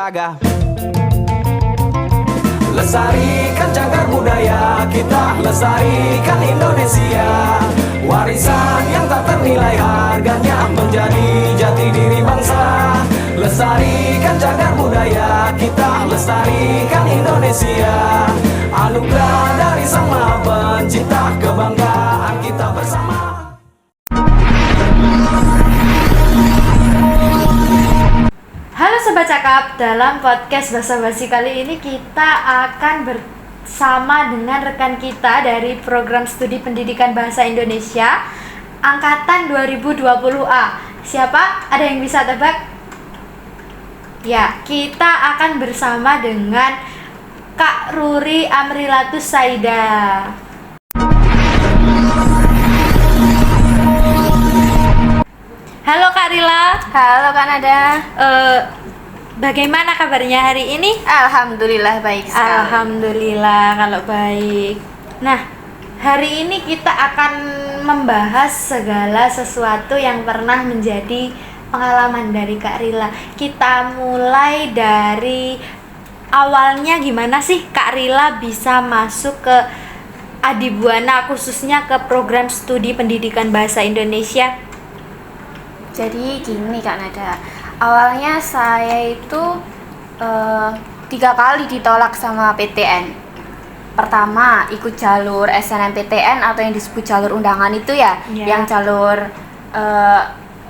terjaga. Lestarikan cagar budaya kita, lestarikan Indonesia. Warisan yang tak ternilai harganya, menjadi jati diri bangsa. Lestarikan cagar budaya kita, lestarikan Indonesia. Anugerah dari Sang Maha Pencipta, kebanggaan kita bersama. Halo Sobat Cakap, dalam podcast Basa-Basi kali ini kita akan bersama dengan rekan kita dari Program Studi Pendidikan Bahasa Indonesia Angkatan 2020A. Siapa? Ada yang bisa tebak? Ya, kita akan bersama dengan Kak Ruri Amrilatus Saida. Halo Kak Rila. Halo Kanada. Bagaimana kabarnya hari ini? Alhamdulillah baik sekali. Alhamdulillah kalau baik. Nah, hari ini kita akan membahas segala sesuatu yang pernah menjadi pengalaman dari Kak Rila. Kita mulai dari awalnya gimana sih Kak Rila bisa masuk ke Adibuana, khususnya ke program studi pendidikan bahasa Indonesia? Jadi gini Kak Nada, awalnya saya itu 3 kali ditolak sama PTN. Pertama ikut jalur SNMPTN atau yang disebut jalur undangan itu ya, yang jalur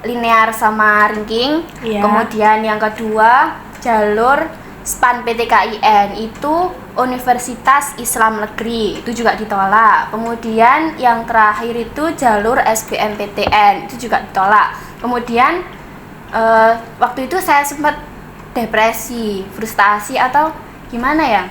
linear sama ranking. Kemudian yang kedua jalur SPAN PTKIN, itu Universitas Islam Negeri, itu juga ditolak. Kemudian yang terakhir itu jalur SBMPTN, itu juga ditolak. Kemudian waktu itu saya sempat depresi, frustasi atau gimana ya,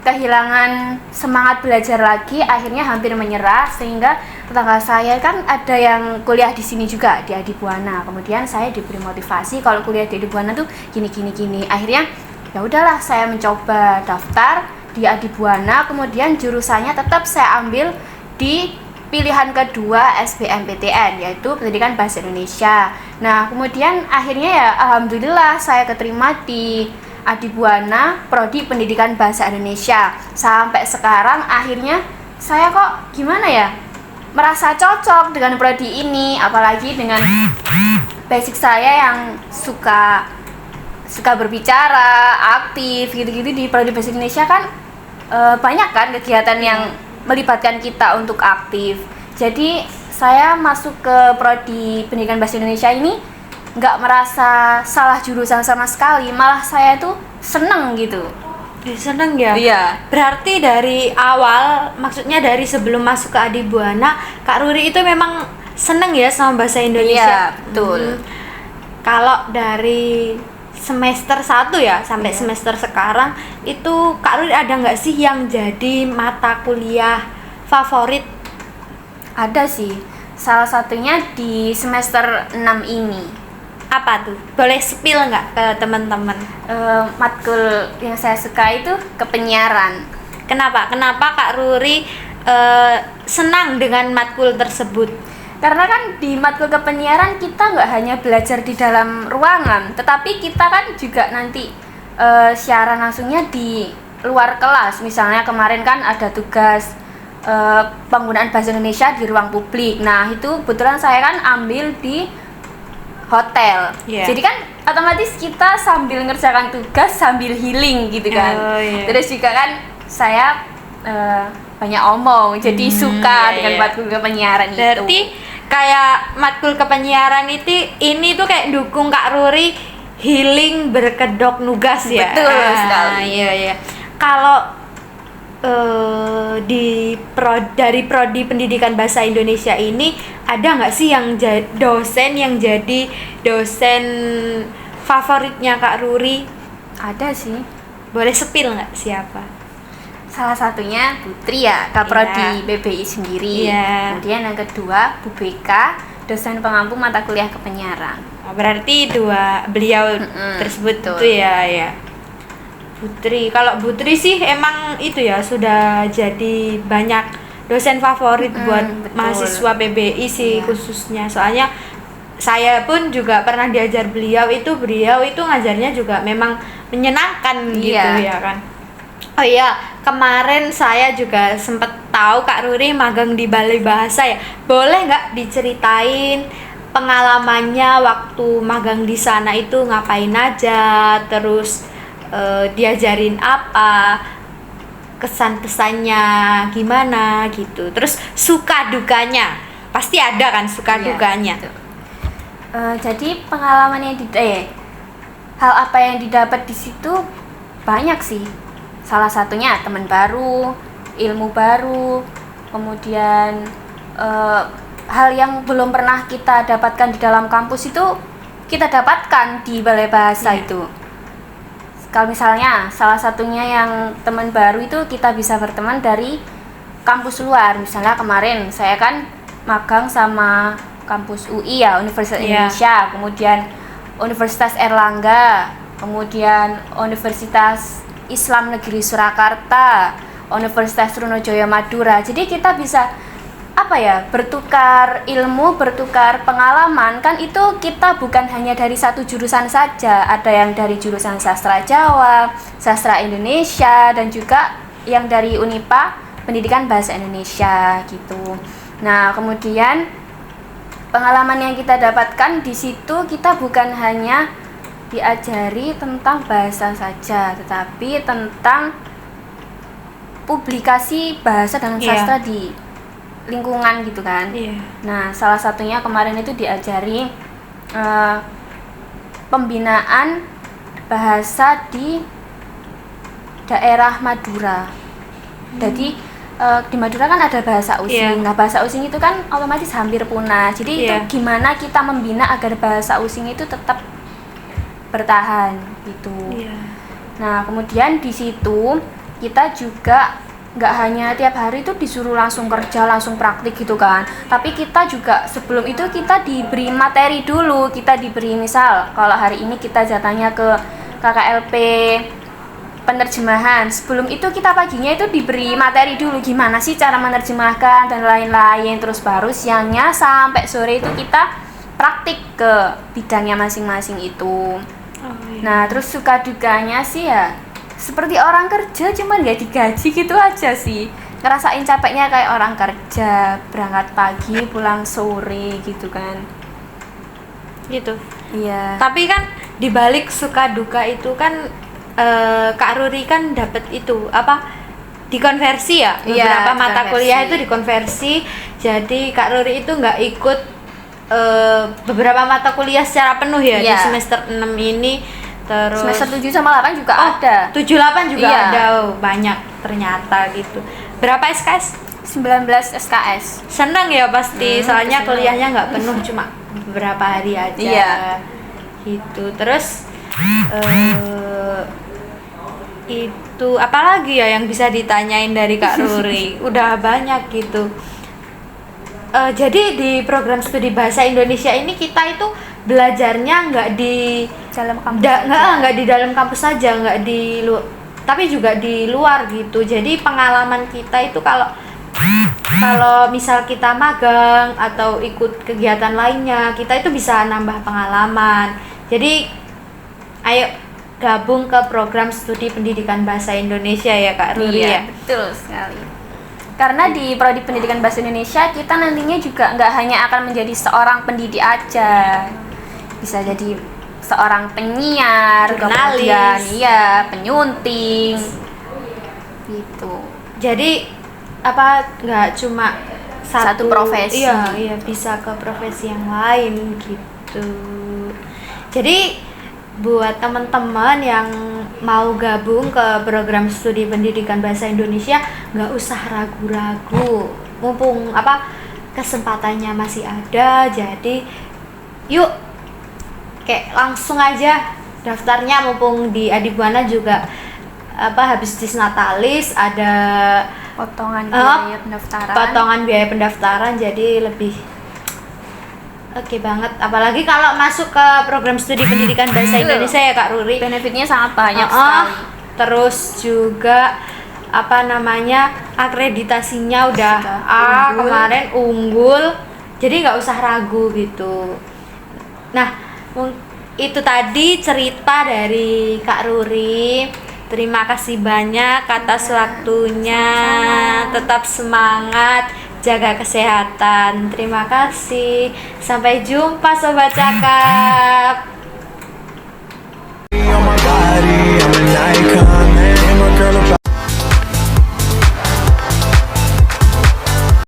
kehilangan semangat belajar lagi, akhirnya hampir menyerah. Sehingga tetangga saya kan ada yang kuliah di sini juga di Adibuana. Kemudian saya diberi motivasi kalau kuliah di Adibuana tuh gini. Akhirnya ya udahlah, saya mencoba daftar di Adibuana. Kemudian jurusannya tetap saya ambil di pilihan kedua SBMPTN, yaitu Pendidikan Bahasa Indonesia. Nah, kemudian akhirnya ya alhamdulillah saya keterima di Adibuana Prodi Pendidikan Bahasa Indonesia. Sampai sekarang akhirnya saya kok gimana ya, merasa cocok dengan prodi ini, apalagi dengan basic saya yang suka berbicara, aktif gitu-gitu. Di Prodi Bahasa Indonesia kan banyak kan kegiatan yang melibatkan kita untuk aktif. Jadi saya masuk ke Prodi Pendidikan Bahasa Indonesia ini nggak merasa salah jurusan sama sekali, malah saya tuh seneng gitu. Seneng ya? Iya. Berarti dari awal, maksudnya dari sebelum masuk ke Adibuana, Kak Ruri itu memang seneng ya sama bahasa Indonesia? Iya, betul. Kalau dari semester 1 ya sampai semester sekarang itu Kak Ruri ada nggak sih yang jadi mata kuliah favorit? Ada sih, salah satunya di semester 6 ini. Apa tuh? Boleh spill nggak ke teman-teman? Matkul yang saya suka itu kepenyiaran. Kenapa Kak Ruri senang dengan matkul tersebut? Karena kan di matkul kepenyiaran kita nggak hanya belajar di dalam ruangan, tetapi kita kan juga nanti siaran langsungnya di luar kelas. Misalnya kemarin kan ada tugas penggunaan bahasa Indonesia di ruang publik. Nah itu kebetulan saya kan ambil di hotel. Jadi kan otomatis kita sambil ngerjakan tugas sambil healing gitu kan. Terus juga kan saya banyak omong, jadi suka dengan matkul kepenyiaran itu. Berarti kayak matkul kepenyiaran ini tuh kayak dukung Kak Ruri healing berkedok nugas ya. Betul sekali. Iya. Kalau dari Prodi Pendidikan Bahasa Indonesia ini ada nggak sih yang dosen yang jadi dosen favoritnya Kak Ruri? Ada sih. Boleh spill nggak siapa? Salah satunya Putri ya, Kaprodi BBI sendiri. Kemudian yang kedua Bu Beka, dosen pengampu mata kuliah kepenyiaran. Berarti beliau tersebut itu ya. Putri, kalau Putri sih emang itu ya sudah jadi banyak dosen favorit buat betul. mahasiswa PBI sih khususnya. Soalnya saya pun juga pernah diajar beliau itu ngajarnya juga memang menyenangkan gitu ya kan. Oh iya, kemarin saya juga sempat tahu Kak Ruri magang di Balai Bahasa ya. Boleh nggak diceritain pengalamannya waktu magang di sana itu ngapain aja, terus diajarin apa, kesan-pesannya gimana gitu. Terus suka dukanya, pasti ada kan suka dukanya. Jadi pengalaman yang hal apa yang didapat di situ banyak sih. Salah satunya teman baru, ilmu baru, kemudian hal yang belum pernah kita dapatkan di dalam kampus itu kita dapatkan di Balai Bahasa itu. Kalau misalnya salah satunya yang teman baru itu kita bisa berteman dari kampus luar. Misalnya kemarin saya kan magang sama kampus UI ya, Universitas Indonesia, kemudian Universitas Erlangga, kemudian Universitas Islam Negeri Surakarta, Universitas Trunojoyo Madura. Jadi kita bisa bertukar ilmu, bertukar pengalaman. Kan itu kita bukan hanya dari satu jurusan saja, ada yang dari jurusan sastra Jawa, sastra Indonesia, dan juga yang dari Unipa Pendidikan Bahasa Indonesia gitu. Nah, kemudian pengalaman yang kita dapatkan di situ, kita bukan hanya diajari tentang bahasa saja, tetapi tentang publikasi bahasa dan sastra di lingkungan gitu kan. Nah, salah satunya kemarin itu diajari pembinaan bahasa di daerah Madura. Jadi di Madura kan ada bahasa Using. Nah, bahasa Using itu kan otomatis hampir punah. Jadi itu gimana kita membina agar bahasa Using itu tetap bertahan gitu. Nah, kemudian di situ kita juga nggak hanya tiap hari itu disuruh langsung kerja, langsung praktik gitu kan, tapi kita juga sebelum itu kita diberi materi dulu. Kita diberi, misal kalau hari ini kita jatahnya ke KKLP penerjemahan, sebelum itu kita paginya itu diberi materi dulu gimana sih cara menerjemahkan dan lain-lain, terus baru siangnya sampai sore itu kita praktik ke bidangnya masing-masing itu. Nah, terus suka dukanya sih ya seperti orang kerja, cuman ya digaji gitu aja sih. Ngerasain capeknya kayak orang kerja, berangkat pagi pulang sore gitu kan. Gitu. Iya. Tapi kan dibalik suka duka itu kan Kak Ruri kan dapat itu dikonversi ya, beberapa mata kuliah itu dikonversi. Jadi Kak Ruri itu nggak ikut beberapa mata kuliah secara penuh ya di semester 6 ini. Terus semester 7 sama 8 juga ada. 7 8 juga ada. Banyak ternyata gitu. Berapa SKS? 19 SKS. Seneng ya pasti, soalnya kuliahnya nggak penuh, cuma beberapa hari aja. Gitu. Terus itu apalagi ya yang bisa ditanyain dari Kak Ruri? Udah banyak gitu. Jadi di program studi bahasa Indonesia ini kita itu belajarnya nggak di dalam kampus nggak di dalam kampus saja, nggak tapi juga di luar gitu. Jadi pengalaman kita itu kalau misal kita magang atau ikut kegiatan lainnya, kita itu bisa nambah pengalaman. Jadi ayo gabung ke program studi pendidikan bahasa Indonesia ya Kak Ruri. Iya, betul sekali. Karena di Prodi Pendidikan Bahasa Indonesia kita nantinya juga nggak hanya akan menjadi seorang pendidik aja, bisa jadi seorang penyiar, kemudian penyunting gitu. Jadi nggak cuma satu profesi. Iya, bisa ke profesi yang lain gitu. Jadi buat teman-teman yang mau gabung ke program studi pendidikan bahasa Indonesia, nggak usah ragu-ragu, mumpung kesempatannya masih ada. Jadi yuk kayak langsung aja daftarnya, mumpung di Adibuana juga habis disnatalis ada potongan biaya pendaftaran, jadi lebih oke banget. Apalagi kalau masuk ke program studi pendidikan bahasa Indonesia ya Kak Ruri, benefitnya sangat banyak sekali. Terus juga akreditasinya udah kemarin unggul, jadi nggak usah ragu gitu. Nah, itu tadi cerita dari Kak Ruri. Terima kasih banyak atas waktunya. Sama-sama. Tetap semangat, jaga kesehatan. Terima kasih. Sampai jumpa Sobat Cakap. On my body, I'm an icon, man. And my girl about